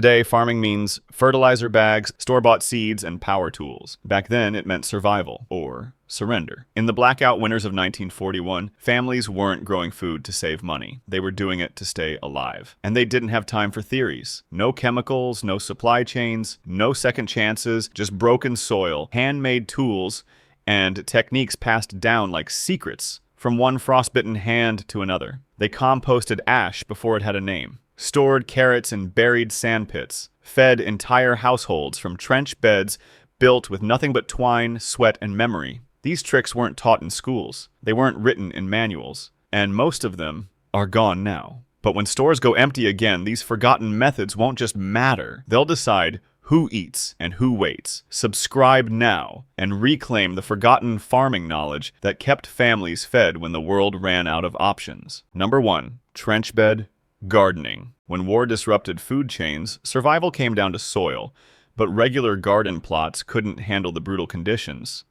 Today, farming means fertilizer bags, store-bought seeds, and power tools. Back then, it meant survival, or surrender. In the blackout winters of 1941, families weren't growing food to save money. They were doing it to stay alive. And they didn't have time for theories. No chemicals, no supply chains, no second chances, just broken soil, handmade tools, and techniques passed down like secrets from one frostbitten hand to another. They composted ash before it had a name, stored carrots in buried sandpits, fed entire households from trench beds built with nothing but twine, sweat, and memory. These tricks weren't taught in schools. They weren't written in manuals. And most of them are gone now. But when stores go empty again, these forgotten methods won't just matter. They'll decide who eats and who waits. Subscribe now and reclaim the forgotten farming knowledge that kept families fed when the world ran out of options. Number 1. Trench bed gardening. When war disrupted food chains, survival came down to soil, but regular garden plots couldn't handle the brutal conditions.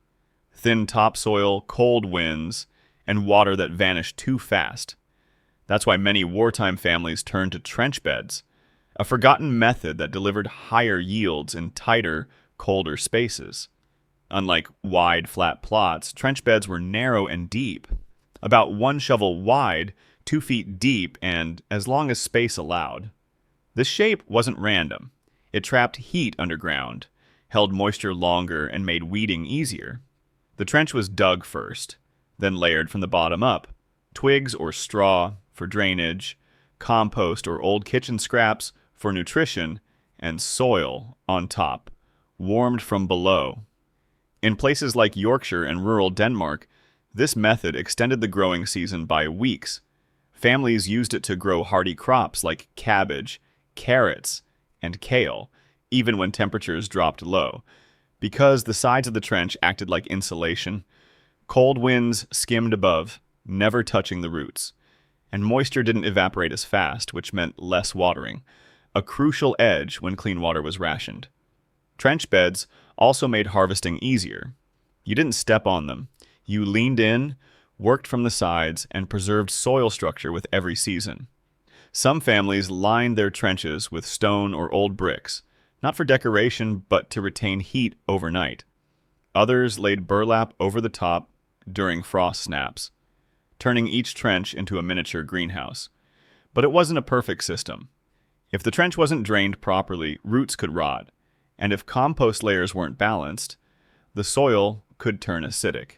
Thin topsoil, cold winds, and water that vanished too fast. That's why many wartime families turned to trench beds, a forgotten method that delivered higher yields in tighter, colder spaces. Unlike wide, flat plots, trench beds were narrow and deep, about 1 shovel wide, 2 feet deep, and as long as space allowed. This shape wasn't random. It trapped heat underground, held moisture longer, and made weeding easier. The trench was dug first, then layered from the bottom up. Twigs or straw for drainage, compost or old kitchen scraps for nutrition, and soil on top, warmed from below. In places like Yorkshire and rural Denmark, this method extended the growing season by weeks. Families used it to grow hardy crops like cabbage, carrots, and kale, even when temperatures dropped low. Because the sides of the trench acted like insulation, cold winds skimmed above, never touching the roots. And moisture didn't evaporate as fast, which meant less watering, a crucial edge when clean water was rationed. Trench beds also made harvesting easier. You didn't step on them. You leaned in, worked from the sides, and preserved soil structure with every season. Some families lined their trenches with stone or old bricks, not for decoration, but to retain heat overnight. Others laid burlap over the top during frost snaps, turning each trench into a miniature greenhouse. But it wasn't a perfect system. If the trench wasn't drained properly, roots could rot, and if compost layers weren't balanced, the soil could turn acidic.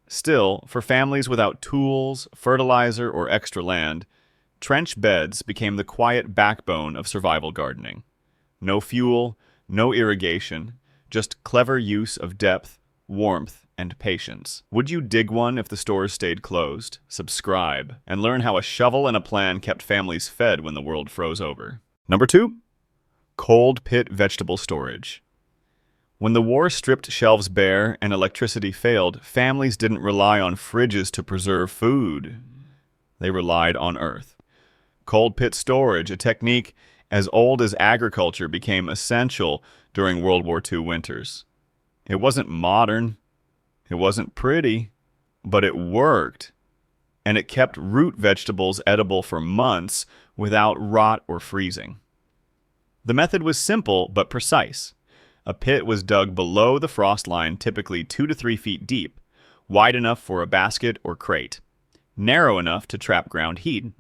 Still, for families without tools, fertilizer, or extra land, trench beds became the quiet backbone of survival gardening. No fuel, no irrigation, just clever use of depth, warmth, and patience. Would you dig one if the stores stayed closed? Subscribe and learn how a shovel and a plan kept families fed when the world froze over. Number 2. Cold pit vegetable storage. When the war stripped shelves bare and electricity failed, families didn't rely on fridges to preserve food. They relied on earth. Cold pit storage, a technique as old as agriculture, became essential during World War II winters. It wasn't modern, it wasn't pretty, but it worked. And it kept root vegetables edible for months without rot or freezing. The method was simple but precise. A pit was dug below the frost line, typically 2 to 3 feet deep, wide enough for a basket or crate, narrow enough to trap ground heat.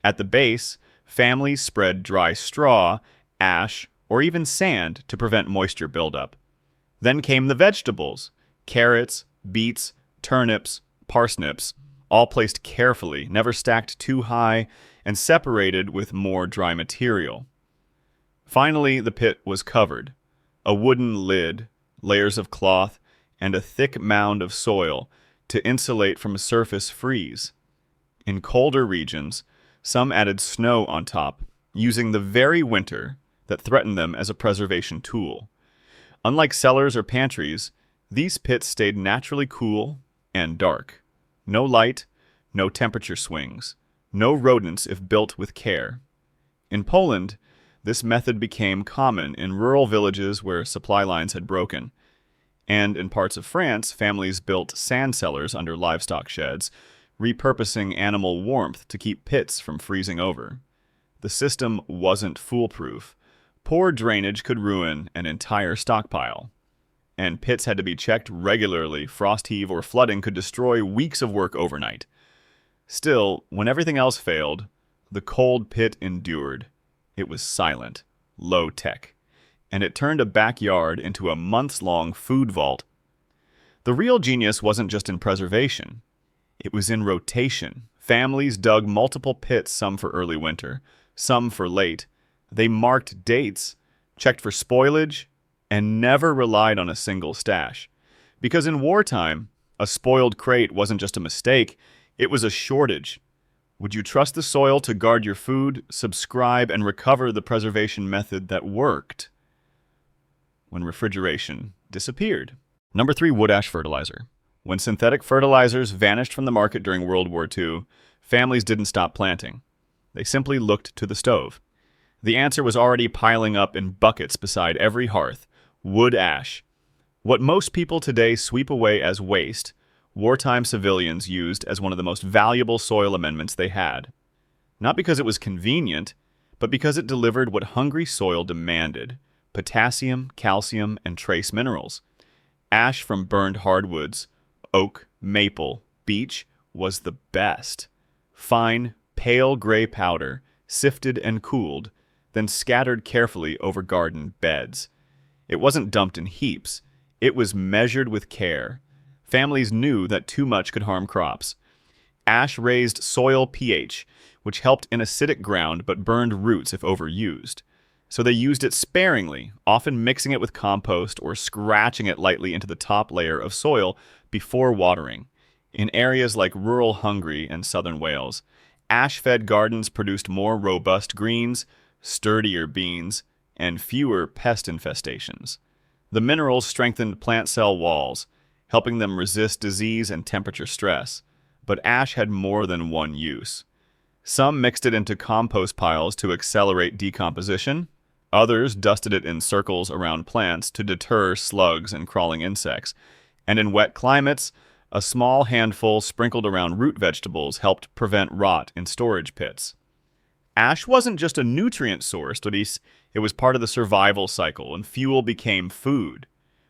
At the base, families spread dry straw, ash, or even sand to prevent moisture buildup. Then came the vegetables: carrots, beets, turnips, parsnips, all placed carefully, never stacked too high, and separated with more dry material. Finally, the pit was covered. A wooden lid, layers of cloth, and a thick mound of soil to insulate from surface freeze. In colder regions, some added snow on top, using the very winter that threatened them as a preservation tool. Unlike cellars or pantries, these pits stayed naturally cool and dark. No light, no temperature swings, no rodents if built with care. In Poland, this method became common in rural villages where supply lines had broken. And in parts of France, families built sand cellars under livestock sheds, repurposing animal warmth to keep pits from freezing over. The system wasn't foolproof, Poor drainage could ruin an entire stockpile, and pits had to be checked regularly. Frost heave or flooding could destroy weeks of work overnight. Still, when everything else failed, the cold pit endured. It was silent, low-tech, and it turned a backyard into a months-long food vault. The real genius wasn't just in preservation. It was in rotation. Families dug multiple pits, some for early winter, some for late. They marked dates, checked for spoilage, and never relied on a single stash. Because in wartime, a spoiled crate wasn't just a mistake, it was a shortage. Would you trust the soil to guard your food, subscribe, and recover the preservation method that worked when refrigeration disappeared? Number 3, wood ash fertilizer. When synthetic fertilizers vanished from the market during World War II, families didn't stop planting. They simply looked to the stove. The answer was already piling up in buckets beside every hearth: wood ash. What most people today sweep away as waste, wartime civilians used as one of the most valuable soil amendments they had. Not because it was convenient, but because it delivered what hungry soil demanded: potassium, calcium, and trace minerals. Ash from burned hardwoods, oak, maple, beech, was the best. Fine, pale gray powder, sifted and cooled, then scattered carefully over garden beds. It wasn't dumped in heaps. It was measured with care. Families knew that too much could harm crops. Ash raised soil pH, which helped in acidic ground but burned roots if overused. So they used it sparingly, often mixing it with compost or scratching it lightly into the top layer of soil before watering. In areas like rural Hungary and southern Wales, ash-fed gardens produced more robust greens, sturdier beans, and fewer pest infestations. The minerals strengthened plant cell walls, helping them resist disease and temperature stress. But ash had more than one use. Some mixed it into compost piles to accelerate decomposition. Others dusted it in circles around plants to deter slugs and crawling insects. And in wet climates, a small handful sprinkled around root vegetables helped prevent rot in storage pits. Ash wasn't just a nutrient source, it was part of the survival cycle, and fuel became food.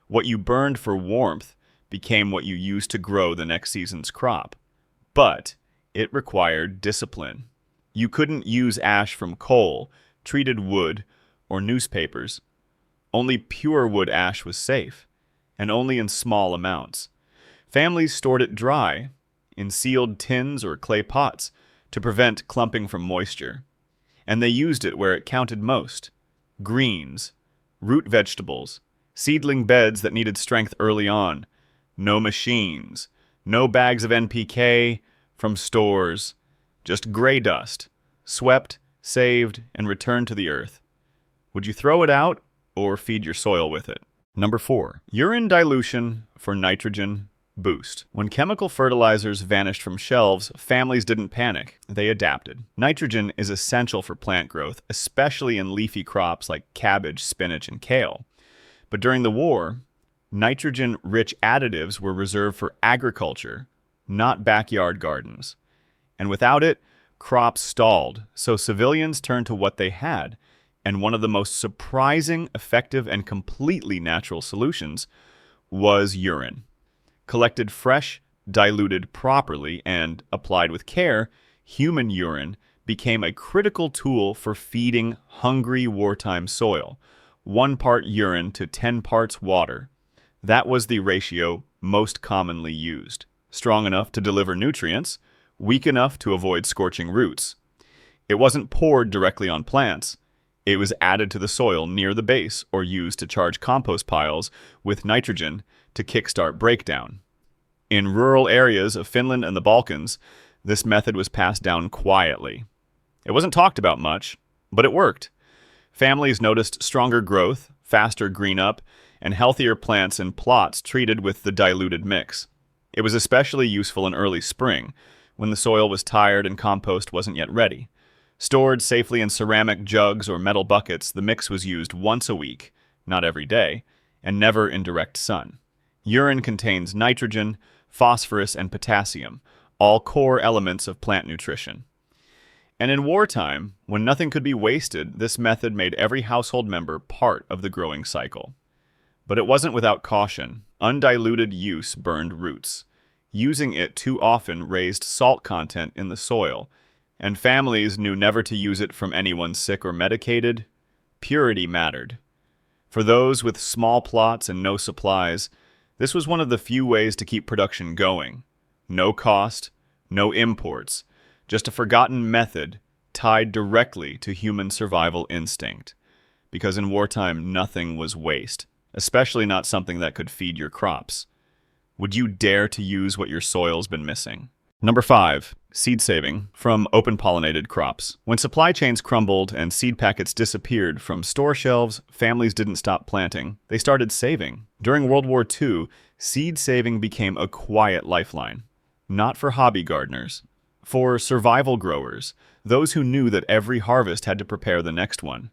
What you burned for warmth became what you used to grow the next season's crop. But it required discipline. You couldn't use ash from coal, treated wood, or newspapers. Only pure wood ash was safe, and only in small amounts. Families stored it dry, in sealed tins or clay pots, to prevent clumping from moisture. And they used it where it counted most: greens, root vegetables, seedling beds that needed strength early on. No machines, no bags of NPK from stores, just gray dust, swept, saved, and returned to the earth. Would you throw it out or feed your soil with it? Number 4, urine dilution for nitrogen boost. When chemical fertilizers vanished from shelves, families didn't panic. They adapted. Nitrogen is essential for plant growth, especially in leafy crops like cabbage, spinach, and kale. But during the war, nitrogen-rich additives were reserved for agriculture, not backyard gardens. And without it, crops stalled, so civilians turned to what they had. And one of the most surprising, effective, and completely natural solutions was urine. Collected fresh, diluted properly, and applied with care, human urine became a critical tool for feeding hungry wartime soil. 1 part urine to 10 parts water. That was the ratio most commonly used. Strong enough to deliver nutrients, weak enough to avoid scorching roots. It wasn't poured directly on plants. It was added to the soil near the base or used to charge compost piles with nitrogen to kickstart breakdown. In rural areas of Finland and the Balkans, this method was passed down quietly. It wasn't talked about much, but it worked. Families noticed stronger growth, faster green up, and healthier plants in plots treated with the diluted mix. It was especially useful in early spring, when the soil was tired and compost wasn't yet ready. Stored safely in ceramic jugs or metal buckets, the mix was used once a week, not every day, and never in direct sun. Urine contains nitrogen, phosphorus, and potassium, all core elements of plant nutrition. And in wartime, when nothing could be wasted, this method made every household member part of the growing cycle. But it wasn't without caution. Undiluted use burned roots. Using it too often raised salt content in the soil, and families knew never to use it from anyone sick or medicated. Purity mattered. For those with small plots and no supplies, this was one of the few ways to keep production going. No cost, no imports, just a forgotten method tied directly to human survival instinct. Because in wartime, nothing was waste, especially not something that could feed your crops. Would you dare to use what your soil's been missing? Number 5. Seed saving from open-pollinated crops. When supply chains crumbled and seed packets disappeared from store shelves, families didn't stop planting. They started saving. During World War II, seed saving became a quiet lifeline. Not for hobby gardeners. For survival growers, those who knew that every harvest had to prepare the next one.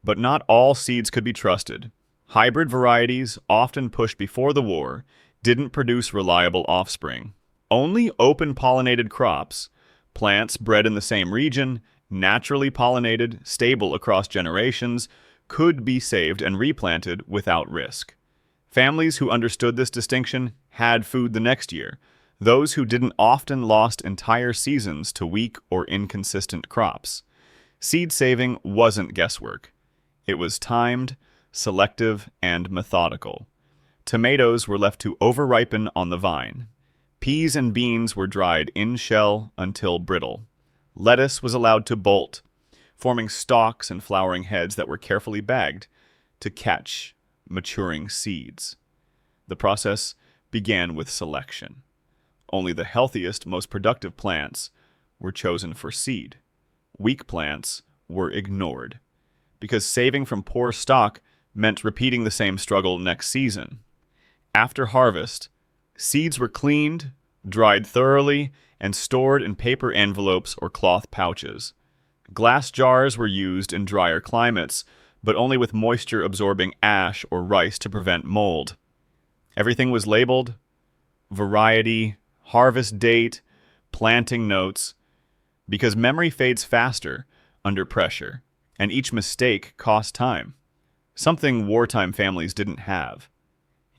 But not all seeds could be trusted. Hybrid varieties, often pushed before the war, didn't produce reliable offspring. Only open-pollinated crops, plants bred in the same region, naturally pollinated, stable across generations, could be saved and replanted without risk. Families who understood this distinction had food the next year. Those who didn't often lost entire seasons to weak or inconsistent crops. Seed saving wasn't guesswork. It was timed, selective, and methodical. Tomatoes were left to overripen on the vine. Peas and beans were dried in shell until brittle. Lettuce was allowed to bolt, forming stalks and flowering heads that were carefully bagged to catch maturing seeds. The process began with selection. Only the healthiest, most productive plants were chosen for seed. Weak plants were ignored, because saving from poor stock meant repeating the same struggle next season. After harvest, seeds were cleaned, dried thoroughly, and stored in paper envelopes or cloth pouches. Glass jars were used in drier climates, but only with moisture-absorbing ash or rice to prevent mold. Everything was labeled: variety, harvest date, planting notes, because memory fades faster under pressure, and each mistake cost time, something wartime families didn't have.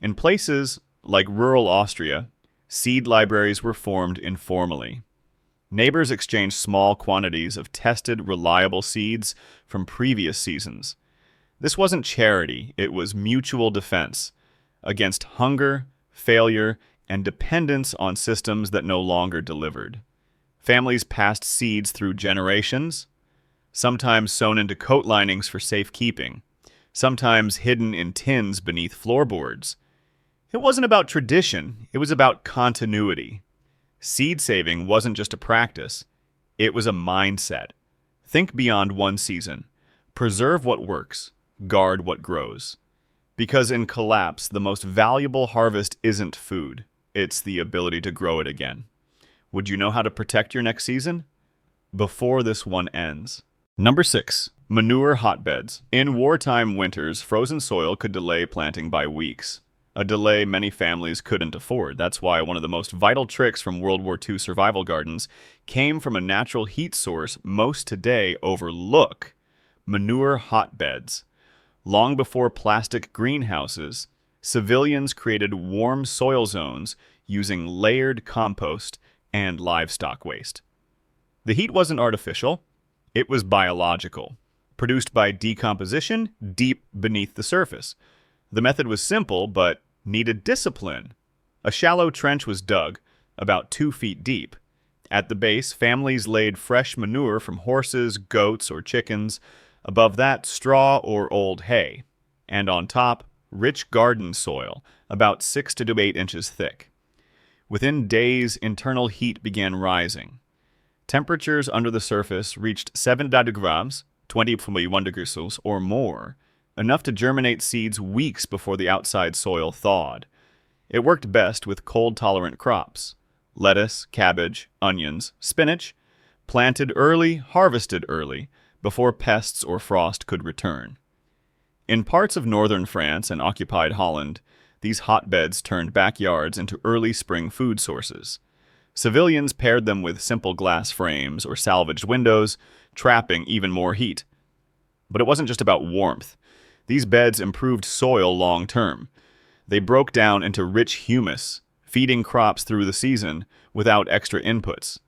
In places like rural Austria, seed libraries were formed informally. Neighbors exchanged small quantities of tested, reliable seeds from previous seasons. This wasn't charity, it was mutual defense against hunger, failure, and dependence on systems that no longer delivered. Families passed seeds through generations, sometimes sewn into coat linings for safekeeping, sometimes hidden in tins beneath floorboards. It wasn't about tradition, it was about continuity. Seed saving wasn't just a practice, it was a mindset. Think beyond one season. Preserve what works, guard what grows. Because in collapse, the most valuable harvest isn't food, it's the ability to grow it again. Would you know how to protect your next season? Before this one ends. Number 6. Manure hotbeds. In wartime winters, frozen soil could delay planting by weeks. A delay many families couldn't afford. That's why one of the most vital tricks from World War II survival gardens came from a natural heat source most today overlook: manure hotbeds. Long before plastic greenhouses, civilians created warm soil zones using layered compost and livestock waste. The heat wasn't artificial, it was biological, produced by decomposition deep beneath the surface. The method was simple, but needed discipline. A shallow trench was dug, about 2 feet deep. At the base, families laid fresh manure from horses, goats, or chickens. Above that, straw or old hay. And on top, rich garden soil, about 6 to 8 inches thick. Within days, internal heat began rising. Temperatures under the surface reached 7 degrees, 20.1 degrees Celsius, or more, enough to germinate seeds weeks before the outside soil thawed. It worked best with cold-tolerant crops: lettuce, cabbage, onions, spinach, planted early, harvested early, before pests or frost could return. In parts of northern France and occupied Holland, these hotbeds turned backyards into early spring food sources. Civilians paired them with simple glass frames or salvaged windows, trapping even more heat. But it wasn't just about warmth. These beds improved soil long term. They broke down into rich humus, feeding crops through the season without extra inputs.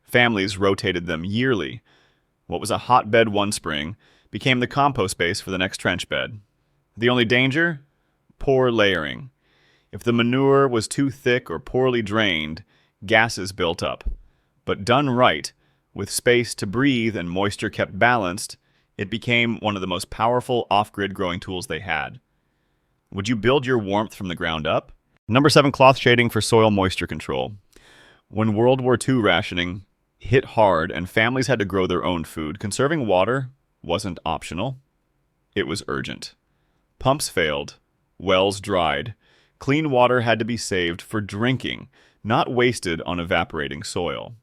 Families rotated them yearly. What was a hotbed one spring became the compost base for the next trench bed. The only danger? Poor layering. If the manure was too thick or poorly drained, gases built up. But done right, with space to breathe and moisture kept balanced, it became one of the most powerful off-grid growing tools they had. Would you build your warmth from the ground up? Number 7, cloth shading for soil moisture control. When World War II rationing hit hard and families had to grow their own food, conserving water wasn't optional. It was urgent. Pumps failed, wells dried. Clean water had to be saved for drinking, not wasted on evaporating soil.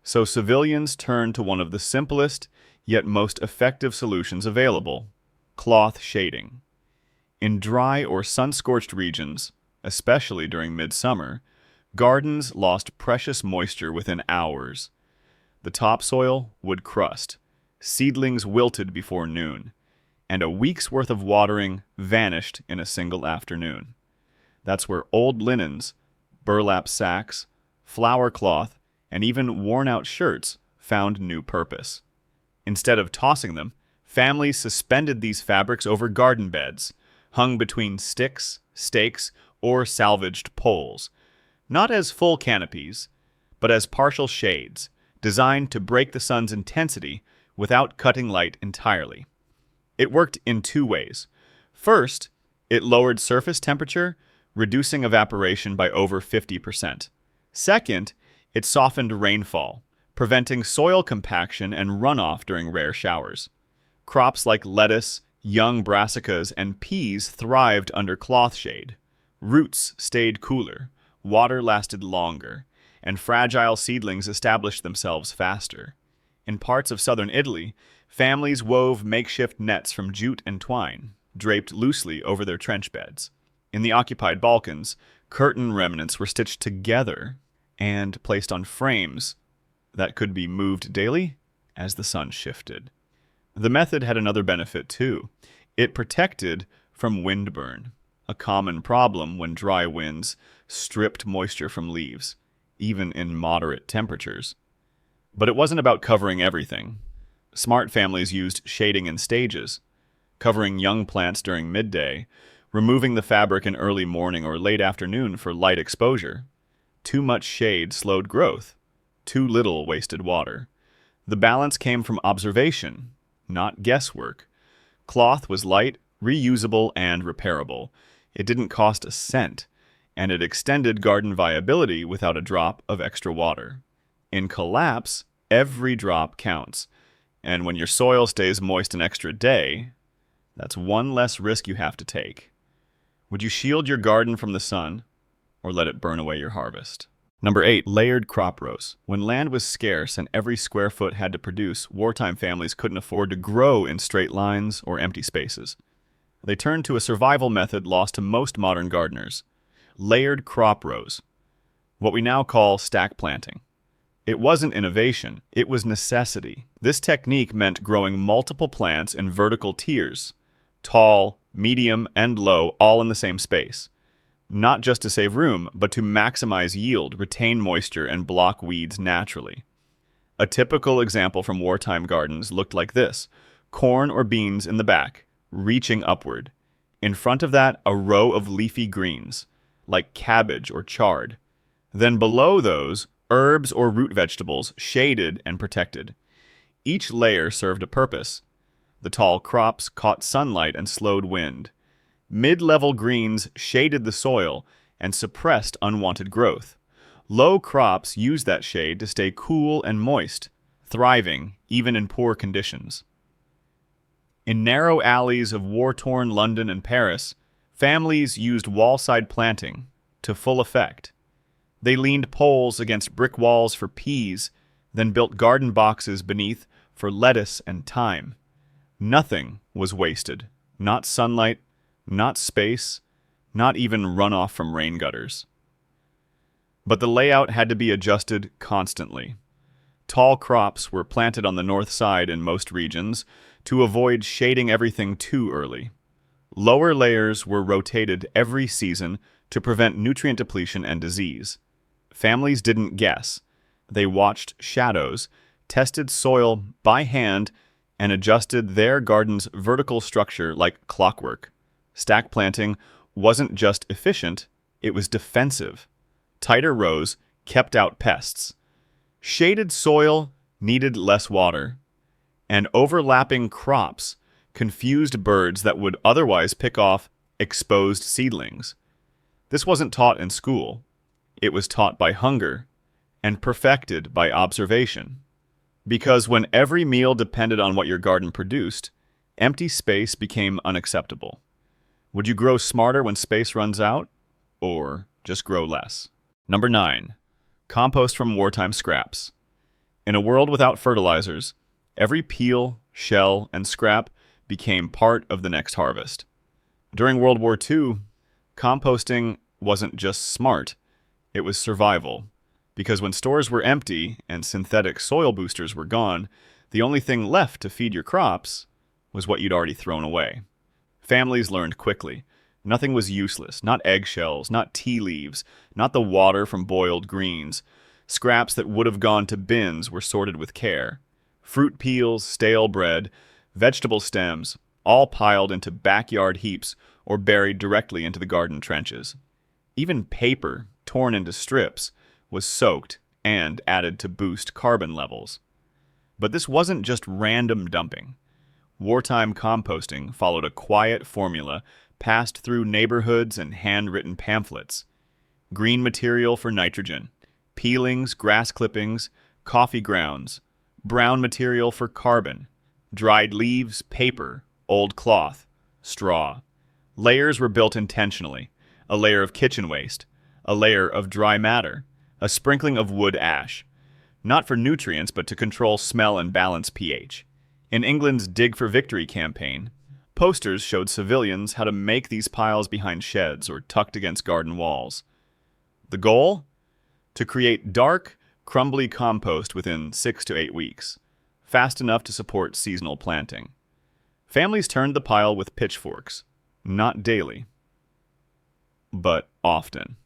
So civilians turned to one of the simplest yet most effective solutions available: cloth shading. In dry or sun-scorched regions, especially during midsummer, gardens lost precious moisture within hours. The topsoil would crust, seedlings wilted before noon, and a week's worth of watering vanished in a single afternoon. That's where old linens, burlap sacks, flour cloth, and even worn-out shirts found new purpose. Instead of tossing them, families suspended these fabrics over garden beds, hung between sticks, stakes, or salvaged poles, not as full canopies, but as partial shades, designed to break the sun's intensity without cutting light entirely. It worked in two ways. First, it lowered surface temperature, reducing evaporation by over 50%. Second, it softened rainfall, preventing soil compaction and runoff during rare showers. Crops like lettuce, young brassicas, and peas thrived under cloth shade. Roots stayed cooler, water lasted longer, and fragile seedlings established themselves faster. In parts of southern Italy, families wove makeshift nets from jute and twine, draped loosely over their trench beds. In the occupied Balkans, curtain remnants were stitched together and placed on frames that could be moved daily as the sun shifted. The method had another benefit too. It protected from windburn, a common problem when dry winds stripped moisture from leaves, even in moderate temperatures. But it wasn't about covering everything. Smart families used shading in stages, covering young plants during midday, removing the fabric in early morning or late afternoon for light exposure. Too much shade slowed growth. Too little wasted water. The balance came from observation, not guesswork. Cloth was light, reusable, and repairable. It didn't cost a cent, and it extended garden viability without a drop of extra water. In collapse, every drop counts, and when your soil stays moist an extra day, that's one less risk you have to take. Would you shield your garden from the sun, or let it burn away your harvest? Number 8, layered crop rows. When land was scarce and every square foot had to produce, wartime families couldn't afford to grow in straight lines or empty spaces. They turned to a survival method lost to most modern gardeners: layered crop rows, what we now call stack planting. It wasn't innovation, it was necessity. This technique meant growing multiple plants in vertical tiers, tall, medium, and low, all in the same space. Not just to save room, but to maximize yield, retain moisture, and block weeds naturally. A typical example from wartime gardens looked like this: corn or beans in the back, reaching upward. In front of that, a row of leafy greens, like cabbage or chard. Then below those, herbs or root vegetables, shaded and protected. Each layer served a purpose. The tall crops caught sunlight and slowed wind. Mid-level greens shaded the soil and suppressed unwanted growth. Low crops used that shade to stay cool and moist, thriving even in poor conditions. In narrow alleys of war-torn London and Paris, families used wall-side planting to full effect. They leaned poles against brick walls for peas, then built garden boxes beneath for lettuce and thyme. Nothing was wasted, not sunlight, not space, not even runoff from rain gutters. But the layout had to be adjusted constantly. Tall crops were planted on the north side in most regions to avoid shading everything too early. Lower layers were rotated every season to prevent nutrient depletion and disease. Families didn't guess. They watched shadows, tested soil by hand, and adjusted their garden's vertical structure like clockwork. Stack planting wasn't just efficient, it was defensive. Tighter rows kept out pests. Shaded soil needed less water, and overlapping crops confused birds that would otherwise pick off exposed seedlings. This wasn't taught in school. It was taught by hunger and perfected by observation. Because when every meal depended on what your garden produced, empty space became unacceptable. Would you grow smarter when space runs out, or just grow less? Number 9. Compost from wartime scraps. In a world without fertilizers, every peel, shell, and scrap became part of the next harvest. During World War II, composting wasn't just smart, it was survival. Because when stores were empty and synthetic soil boosters were gone, the only thing left to feed your crops was what you'd already thrown away. Families learned quickly. Nothing was useless, not eggshells, not tea leaves, not the water from boiled greens. Scraps that would have gone to bins were sorted with care. Fruit peels, stale bread, vegetable stems, all piled into backyard heaps or buried directly into the garden trenches. Even paper, torn into strips, was soaked and added to boost carbon levels. But this wasn't just random dumping. Wartime composting followed a quiet formula passed through neighborhoods and handwritten pamphlets. Green material for nitrogen, peelings, grass clippings, coffee grounds, brown material for carbon, dried leaves, paper, old cloth, straw. Layers were built intentionally. A layer of kitchen waste, a layer of dry matter, a sprinkling of wood ash. Not for nutrients, but to control smell and balance pH. In England's Dig for Victory campaign, posters showed civilians how to make these piles behind sheds or tucked against garden walls. The goal? To create dark, crumbly compost within 6 to 8 weeks, fast enough to support seasonal planting. Families turned the pile with pitchforks, not daily, but often.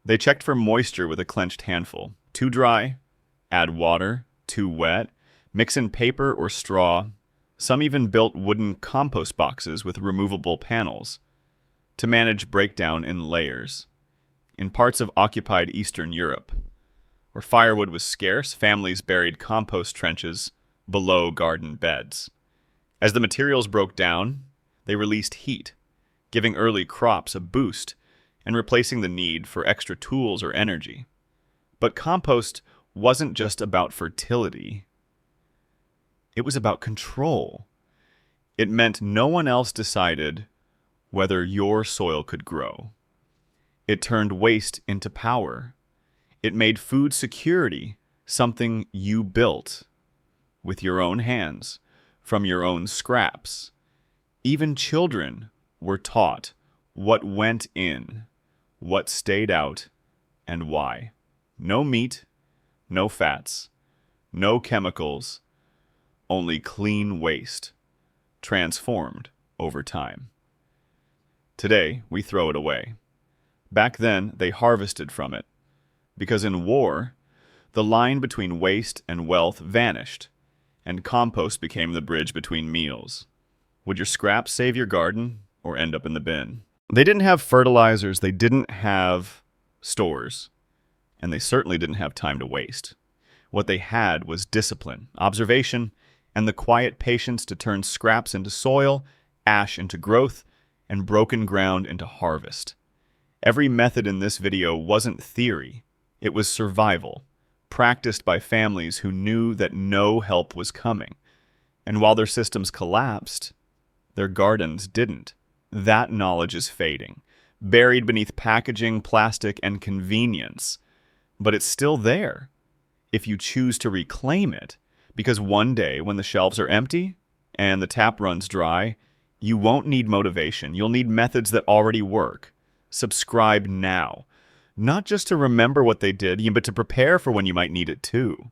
They checked for moisture with a clenched handful. Too dry? Add water. Too wet? Mix in paper or straw. Some even built wooden compost boxes with removable panels to manage breakdown in layers. In parts of occupied Eastern Europe, where firewood was scarce, families buried compost trenches below garden beds. As the materials broke down, they released heat, giving early crops a boost and replacing the need for extra tools or energy. But compost wasn't just about fertility. It was about control. It meant no one else decided whether your soil could grow. It turned waste into power. It made food security something you built with your own hands, from your own scraps. Even children were taught what went in, what stayed out, and why. No meat, no fats, no chemicals, only clean waste, transformed over time. Today, we throw it away. Back then, they harvested from it, because in war, the line between waste and wealth vanished, and compost became the bridge between meals. Would your scraps save your garden or end up in the bin? They didn't have fertilizers, they didn't have stores, and they certainly didn't have time to waste. What they had was discipline, observation, and the quiet patience to turn scraps into soil, ash into growth, and broken ground into harvest. Every method in this video wasn't theory, it was survival, practiced by families who knew that no help was coming. And while their systems collapsed, their gardens didn't. That knowledge is fading, buried beneath packaging, plastic, and convenience. But it's still there, if you choose to reclaim it. Because one day, when the shelves are empty and the tap runs dry, you won't need motivation. You'll need methods that already work. Subscribe now. Not just to remember what they did, but to prepare for when you might need it too.